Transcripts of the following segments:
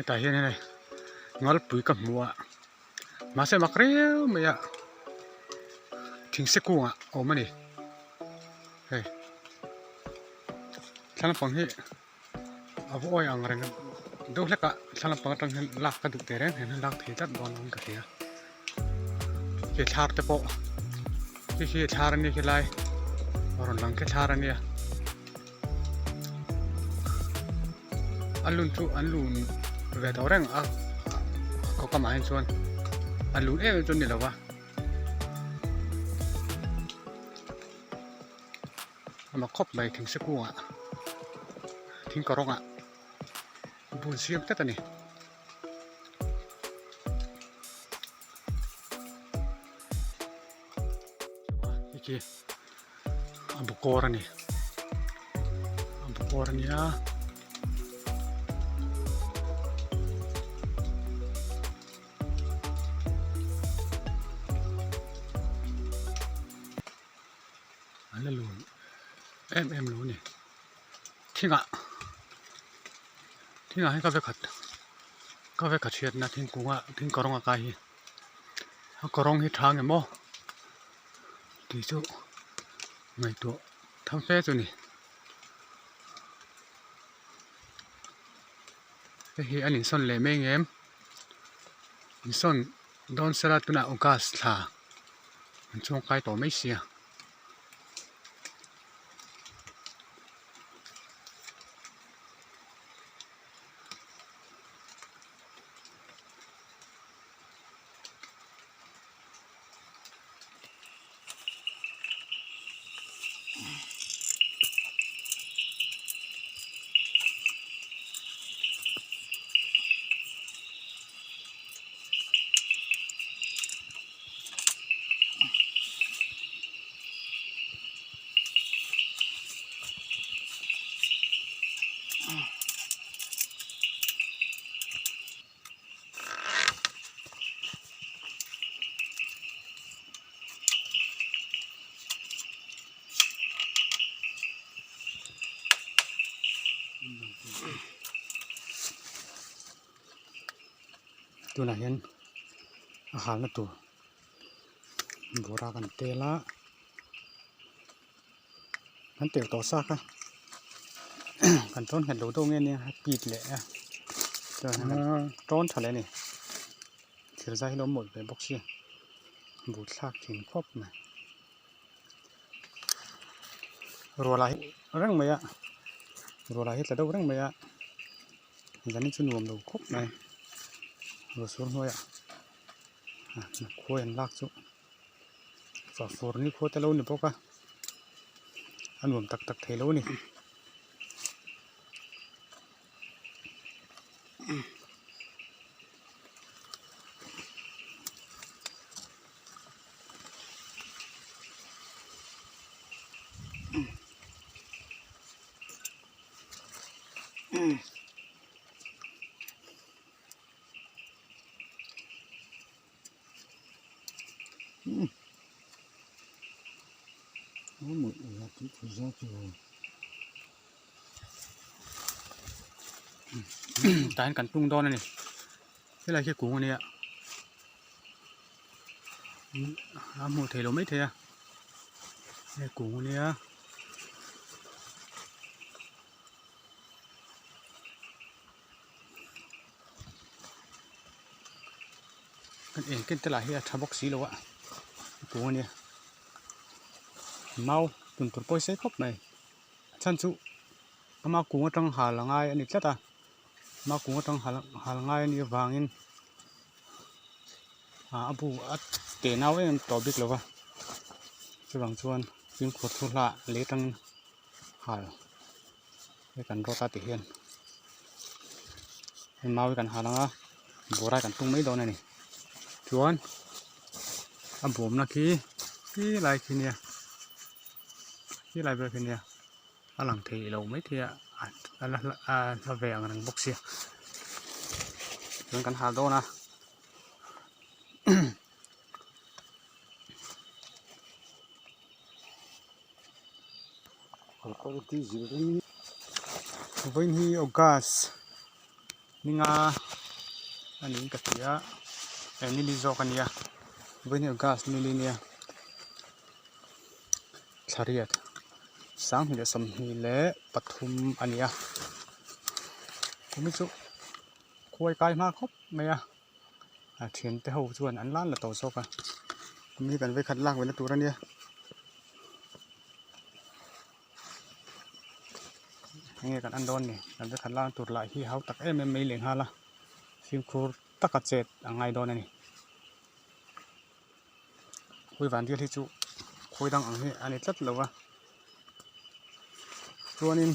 tại hiện này ngal pui ka mua mà sẽ mặc rêu mày ạ thình sẽ cuồng ạ ôm mà đi hey sao nó bằng hết à voi ang reng đâu lắc cả sao nó bằng trong lắc cái thực tế đấy nên lắc thì rất bon cái thế cái char te po cái char này cái lai rồi lăng cái char này anh luôn về tàu reng à có cái máy xuân anh luôn em cho nên là va mà khóc bài thình sẽ cuồng ạ thình cỏ rong ạ buồn xiêm tất này iki abukora nih lalu em luôn nih thing ạ hay cà phê chiết na thing cũng ạ thing cỏ rong ạ cái cỏ rong hít thang em mò thì chỗ ngày tuổi thăm phê rồi nè cái anh son lệ mấy em son don sera tu na ogas thà trong cái tổ mấy xia tu này hen hal na tu bora kan tela kan tel to sa ka kan ton kan do do nghe nè pít lệ rồi trốn thằng này thì ra nó một cái bọc xia bút sạc thìn khóc này rồi lại răng mày ạ rồi lại hết là đâu răng mày ạ giờ nên chun nuông đầu khóc này rồi xuống thôi ạ khôi ăn lạc xuống và phổi ní khôi ta lâu nữa bốc à ăn nuông tắc tắc thế lâu nè một là chỉ phải ra chiều tại cảnh tung đo này cái này cái cuống này ạ một thể lỗ mấy thế à cái cuống này á cái tên là hiện tháp bóc xí luôn ạ cuống này mau tuần bôi xế khóc này chân trụ mà cuống ở trong hà là ngay anh chết à mà cuống ở trong hà là ngay anh vàng in abu at te nào em tỏ biết rồi chứ bằng chuan pin khuất thu lạ lấy trong hà cái cần rô ta thể hiện mau cái cần hà là bố ra cần tung mấy đồ này này chuan bùm là khi lại khi nè cái lại về kia lằng thì lâu mấy thì là về thằng bốc xia chúng cần hà đô na với hi ogas นี่งาอันนี้กระเทียนี่ลิโซกันเนี่ยเวนิลก๊าซนี่เนี่ยชาริยตสังเดี๋ยวสมฮีเล่ปฐุมอันนี้คุณมิจุคุยไกลมากครับไหมเทียนแต่หัวชวนอันล้านละตัวโซกมีกันไว้ขัดลากไว้ในตัวนั้นเนี่ยนี่กันอันโดนนี่กันไว้ขัดลากตัวไหลที่เขาตักไม่เหลียงฮาละฟิล์มคูตักกระเจ็ดอังไงโดนนี่คุยหวานเดียวที่จุคุยดังอังนี่อันนี้จัดเลยวะตัวนี้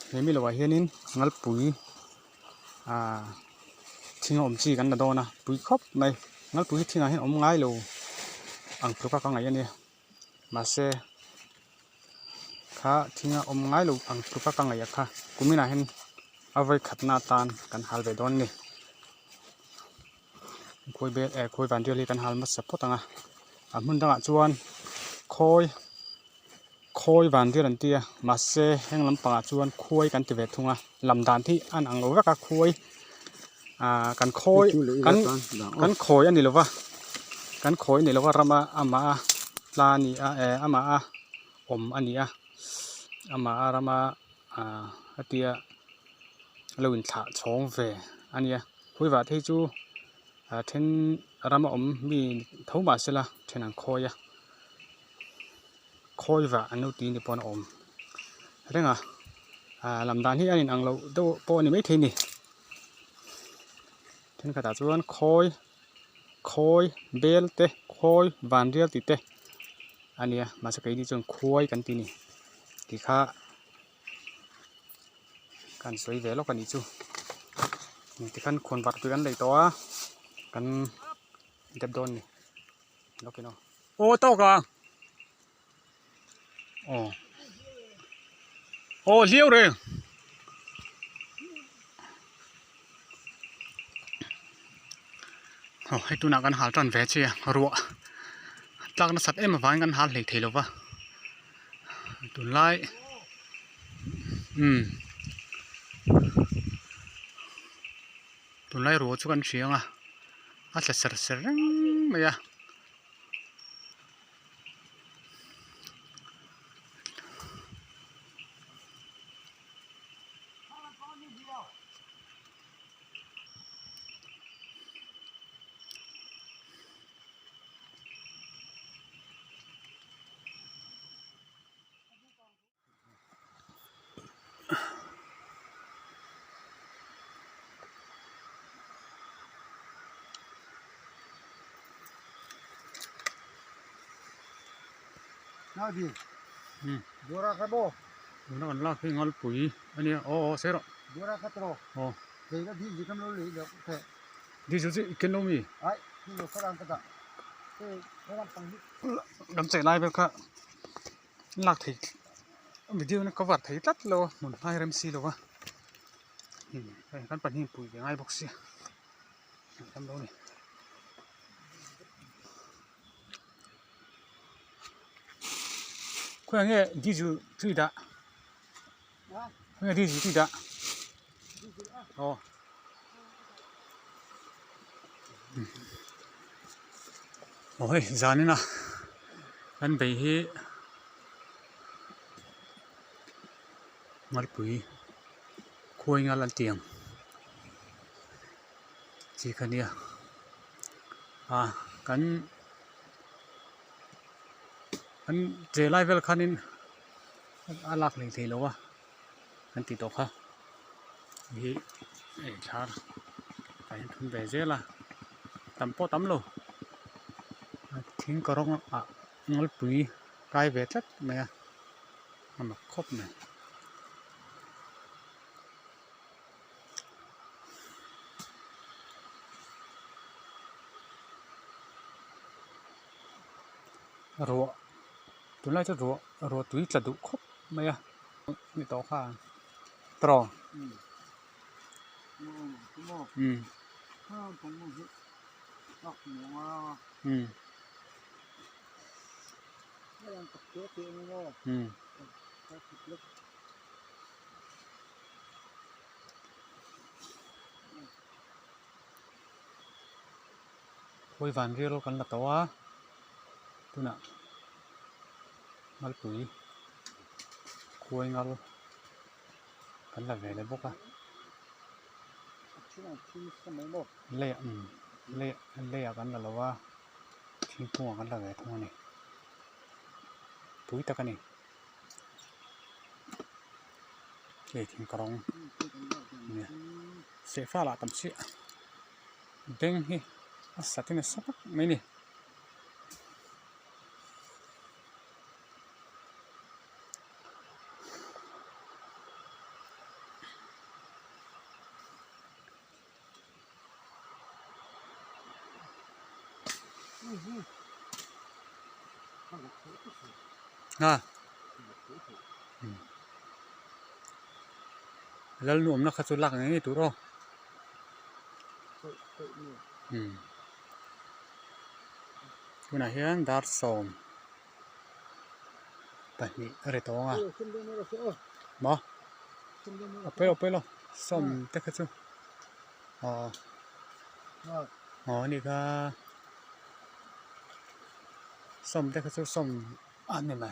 เห็นมีเลยวะเห็นนี่งัดปุ๋ยทิ้งอมจีกันนะโดนนะปุ๋ยครบไหมงัดปุ๋ยทิ้งให้อมง่ายเลยอังปลุกก็ไงยันเนี่ยมาเซ่ข้าทิ้งอมง่ายเลยอังปลุกก็ไงยักษ์ค่ะกูไม่น่าเห็นเอาไว้ขัดหน้าตากันฮัลไปโดนนี่คุยเบสคุยวันเดียวเลยกันฮัลมาสับพอตั้งมันตั้งจวนคุยวันเดียวนั่นเตียมาเซ่แห่งลำปางจวนคุยกันติเวทุงลำดานที่อันอังโลก็คุยกันคุยกันคุยอันนี้หรือวะกันคุยนี่หรือว่ารามาอามาลานี่อามาอมอันนี้อามารามาเตียเราอินทะชงเฟอันนี้คุยว่าที่จูเทนรามาอมมีเท่ามาสิละเทนังคุยว่าอันนู้นตีนี่ปอนอมเรื่องลำดานที่อันนี้อังเราดูปอนนี่ไม่ทีนี่เทนกระดาษชวนคุยเบลเตคุยวันเดียวติเตอันนี้มาสักทีจนคุยกันทีนี่ที่ข้ากันสวยเวลกันนี่จูที่กันคนวัดด้วยกันเลยตัวกันเด็บโดนนี่ล็อกกินเอาโอ้โตกอ่ะโอ้เลี้ยวเลยให้ตัวนักกันหาจันเวชเชียรัวตั้งนักสัตว์มาฟังกันหาเหล็กเทลวะตัวไล่ตัวไล่รัวชุกันเชียงอาจจะเสร็จไหมน่าดีดูราคาโบดูนั่นลากขึ้นงอลปุ๋ยอันนี้เสร็จแล้วดูราคาโตเดี๋ยวที่จะกำลังเลยเดี๋ยวแค่ดีสุดสิกินนมยี่ไอ้ที่เราฝรั่งก็ได้ฝรั่งปังนี่กำเสร็จไล่ไปค่ะลากถี่วิดีโอนี้ก็วัดถี่ตัดเลยหนุนให้เริ่มซีเลยวะกันปันหิ้งปุ๋ยยังไงบอกสิทำดูนี่คุยอย่างเงี้ยดีจุดที่ด่าคุยอย่างดีจุดที่ด่าโอ้ยจานี่นะกันไปที่งัดปุ๋ยคุยงานลันเตียงจีคันเนี่ยกันเจไลเวลคันนินอาลักเลยทีแล้ววะกันติดต่อค่ะยี่ชาร์ไปทุนเบเจล่ะตั้มโปตั้มโลทิ้งกระรองงอลปุ๋ยกายเวทัดไหมมันมาครบไหมรัวตัวแรกจะรัวตุ้ยจะดุครบไหมนี่ต่อค่ะตรอ คุยวันเรียลกันละตัวตัวน่ะมัลปุ๋ยคุยงัลกันละเวเลยบุกอะเละเละกันละว่าทิ้งพวกกันละเวทั้งนี้ปุ๋ยตะกันนี่เละทิ้งกระองเนี่ยเสียฟ้าละตั้มเสียเด้งฮีสัตว์นี่สักไม่นี่แล้วรวมนักขัดสุลักอย่างนี้ตัวเราคุณอาเฮียนดาร์สอมไปนี่อะไรตัวอ่ะบ่เอาไปแล้วสอมแต่ขัดสุอ๋อนี่ก็สอมแต่ขัดสุสอมอันนี้ไหม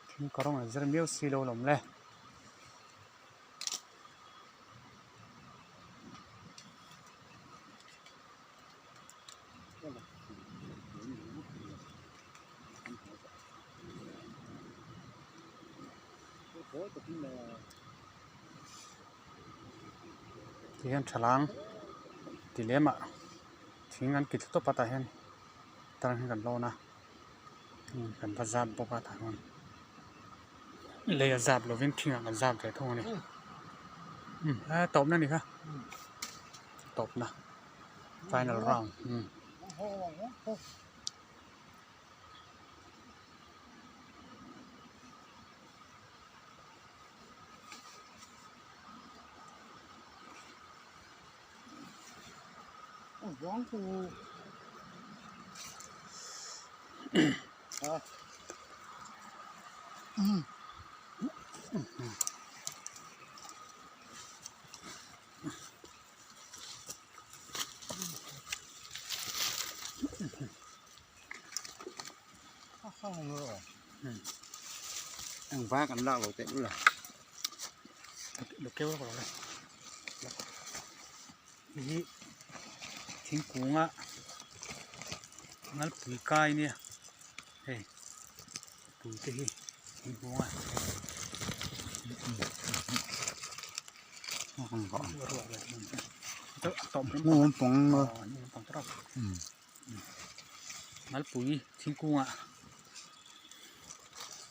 ทิ้งกระรองจะเรียกซีโร่ลมเลยที่ยันฉลางที่เลี้ยมอ่ะทิ้งกันกิจตัวปะตาเห็นตอนนั้นกันโลนะกันพัฒนาปกติทั้งนั้นเลยจับเราวิ่งทิ้งกันจับแต่ทั้งนี้ตบนั่นนี่ค่ะตบนะ final round ร้องกูเข้าเลยอังฟ้ากันเล่าเต็มเลยเดี๋ยวเกี่ยวกับอะไรนี่ทิ้งกุ้งอ่ะงั้นปุ๋ยกายเนี่ยเฮ้ยปุ๋ยที่ทิ้งกุ้งอ่ะก่อนตบงูมันปองเลยนี่มันปองตรอกงั้นปุ๋ยทิ้งกุ้งอ่ะ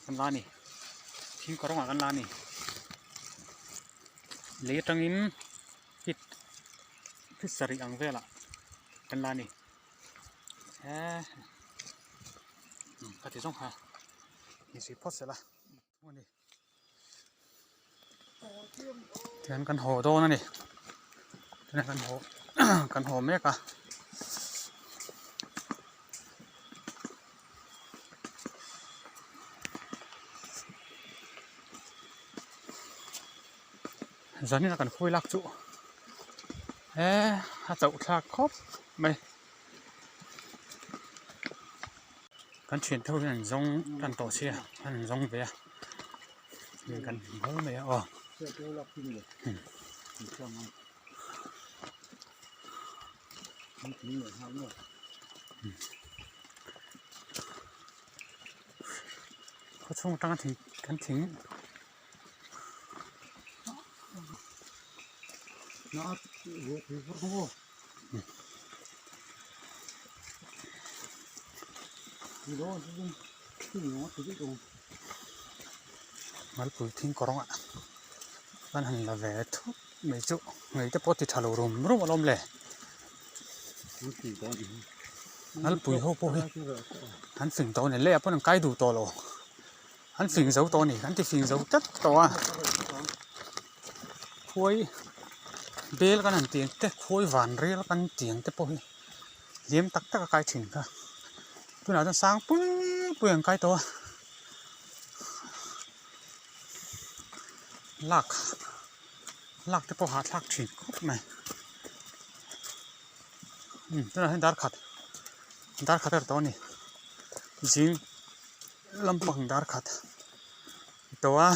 กันลานี่ทิ้งกระรองกันลานี่เลี้ยงอินพิษริอังเวล่ะกันลานี่ก็ที่ส่งหานี่สิพอดเสร็จละวันนี้เทียนกันโหโตนั่นนี่เทียนกันโห กันโหเมกะตอนนี้เรากันคุยลักจุถ้าจะอุทาครบไหมกันเฉียนเท่านั้นจงกันต่อเชียกันจงเบียเรียนกันเพิ่มไหมอ๋อเขาช่วงตั้งกันทิ้งน้าหัวผีพวกเขาที่โดนที่หัวที่ตรงมัลปุยทิ้งกรองอ่ะกันหันละเวทุกไม่จุไม่จะปฏิทัลรุมอารมณ์เลยมัลปุยเขาพูดหันฝิ่งตัวเนี่ยเล่พวกนั้นใกล้ดูตัวเราหันฝิ่งเสาตัวนี่หันที่ฝิ่งเสาจัดตัวคุยเบลกันหันเตียงแต่คุยหวานเรียลกันเตียงแต่พวกเลี้ยมตักใกล้ถึงค่ะตัวไหนจะสร้างปุ้ยอย่างใกล้ตัวลักแต่พอหาลักถึงครบไหม Thế là dar khát ở đó nè dính lâm bằng dar khát đó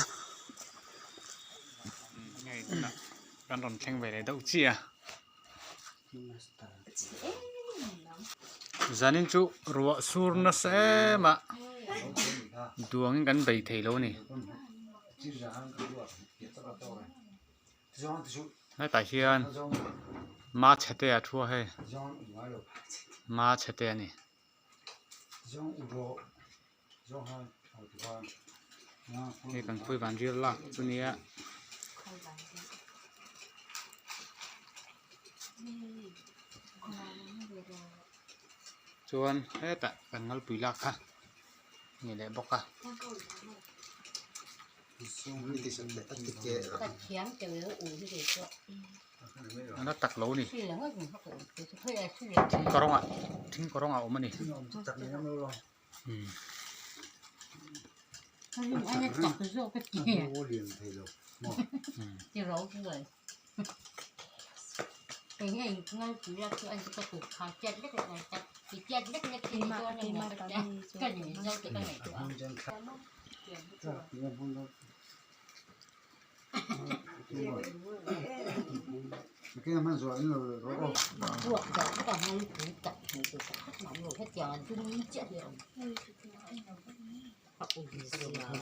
ngày đang đòn tranh về để đậu chi à gia đình chú ruộng sur nó sẽ mà đuông gắn bầy thầy lâu nè nói tại hiền má chết à thua hay má chết à nèนี่กันคุยบันเรียลล่ะตัวนี้ชวนเฮ้แต่กันงัลปุยลักค่ะนี่แหละบอกค่ะ ตัดเขียงเจออู่ที่เด็กก็ อันนั้นตักโลนี่ ที่หลังก็ถึงเขาก็เฮ้ยที่ ทิ้งกระรองอ่ะทิ้งกระรองเอามันนี่ เขาอยู่อันนี้ตักคือโซ่ก็เกี่ยที่เราเลยไอ้เงี้ยงั้นคือเราคืออันที่ก็ถูกขาเจ็ดเล็กๆจับที่เจ็ดเล็กๆที่ตัวนี้นะก็อย่างนี้เราจะต้องไหนตัวcái mà rồi nó rồi buộc giờ cái còn hay cứ tập này từ các mỏng rồi hết giờ chung ý chết rồi học gì rồi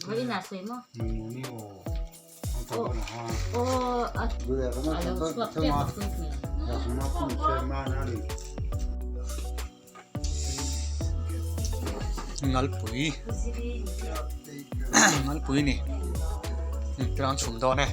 Vậy là xem không? Ô, à, đâu suốt tiếp một cái gì? ngල්ปุ๋ย ngල්ปุ๋ยนี่กำลังชุ่มดอนเนี่ย